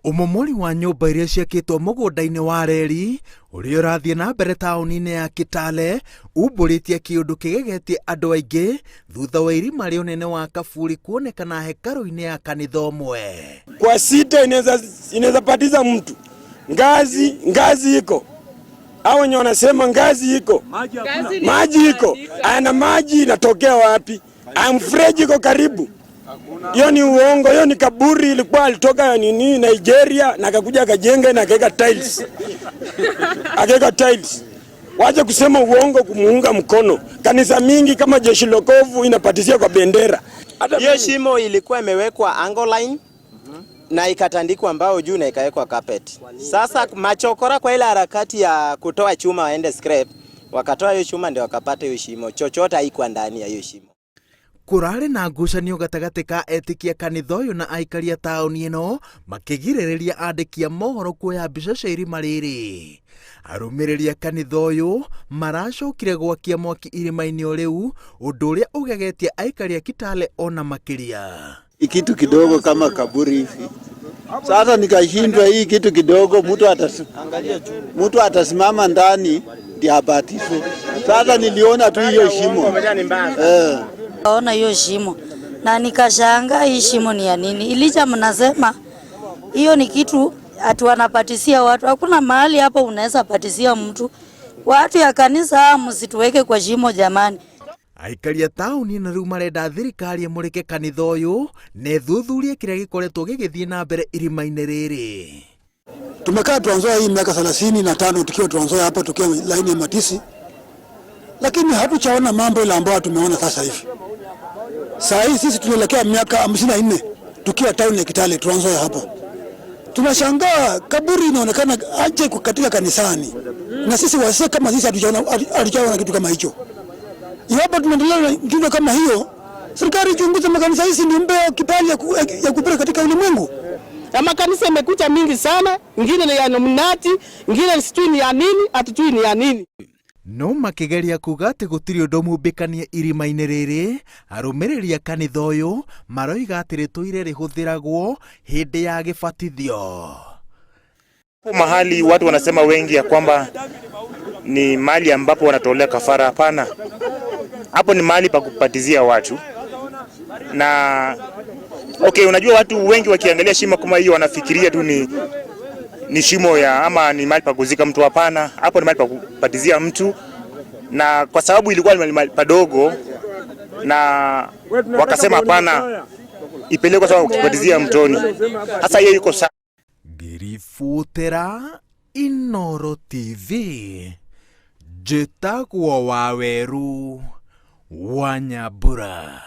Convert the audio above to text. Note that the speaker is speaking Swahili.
Umomori wa nyũmba iria ciakĩtwo mũgũnda-inĩ wa reri ũrĩa ũrathiĩ na mbere taũni-inĩ ya Kitale umbũrĩtie kĩũndũ kĩgegetie andũ aingĩ thutha wa irima rĩonene wa kaburi kuonekana hekarũ-inĩ ya kanitha ũmwe. Kwa sita inaweza patiza mtu ngazi iko au wenye wanasema ngazi iko maji iko ana maji inatokea wapi? Mfereji iko karibu. Hiyo ni uongo, hiyo ni kaburi. Ilikuwa alitoka nini Nigeria na akakuja akajenga na akaweka tiles. Wacha kusema uongo kumuunga mkono. Kanisa mingi kama Jeshi Lokovu inapatisia kwa bendera. Hiyo shimo ilikuwa imewekwa angle line na ikatandikwa mbao juu na ikawekwa carpet. Sasa machokora kwa ile harakati ya kutoa chuma waende scrap, wakatoa hiyo chuma ndio wakapata hiyo shimo. Chochote haikuwa ndani ya hiyo shimo. Kurari na ngucanio gatagati ka etĩkia kanitha ũyũ na aikari a taũni ĩno makĩgirĩrĩria andĩki a mohoro kuoya mbica cia irima rĩrĩ. Arũmĩrĩri a kanitha ũyũ maracokire gwakia mwaki irima-inĩ o rĩu, ũndũ ũrĩa ũgegetie aikari a Kitale ona makĩria. Kitu kidogo kama kaburi hivi. Sasa nikashindwa hii kitu kidogo mtu atasimama ndani ndio abatizwe. Sasa niliona tu hiyo shimo. Ona hiyo shimo na nikashangaa hii shimo ni ya nini? Ilicha mnasema hiyo ni kitu atu wanapatisia watu. Hakuna mahali hapo unaweza patisia mtu. Watu ya kanisa msituweke kwa shimo jamani. Aikari a taũni na rĩu marenda thirikari ĩmũrĩke kanitha ũyũ na ĩthuthurie kĩrĩa gĩkoretwo gĩgĩthiĩ na mbere irima-inĩ rĩrĩ. Tumekaa Trans Nzoia hii miaka 35 tukiwa Trans Nzoia hapa tukiwa laini ya Matisi. Lakini hatuchaona mambo ile ambayo tumeona sasa hivi. Saa hii sisi tunaelekea miaka 54 tukiwa town ya Kitale Trans Nzoia hapa. Tunashangaa kaburi inaonekana aje katika kanisani. Na sisi wasee kama sisi hatujaona kitu kama hicho. Iwapo tunaendelea na kitu kama hiyo, serikali ichunguze makanisa hizi ni mbea kibali ya kupeleka katika ulimwengu. Ya makanisa imekuja mingi sana, ingine ni ya nominati, ingine sijui ni ya nini, hatujui ni ya nini. No makĩgeria kuga atĩ gũtirĩ ũndũ mũmbĩkanie irima-inĩ rĩrĩ, arũmĩrĩri a kanitha ũyũ maroiga atĩ rĩtũire rĩhũthĩragwo hĩndĩ ya gĩbatithio. Mahali watu wanasema wengi ya kwamba ni mahali ambapo wanatolea kafara. Hapana, hapo ni mahali pa kupatizia watu. Na unajua watu wengi wakiangalia shimo kama hiyo wanafikiria tu ni shimo ya ama ni mahali pa kuzika mtu. Hapana, hapo ni mahali pa kupatizia mtu, na kwa sababu ilikuwa ni mahali padogo na wakasema hapana ipelekwe sawa kupatizia mtoni. Sasa hiyo iko sawa. Ngĩribotera Inooro TV, njĩtagwo Waweru wa Nyambura.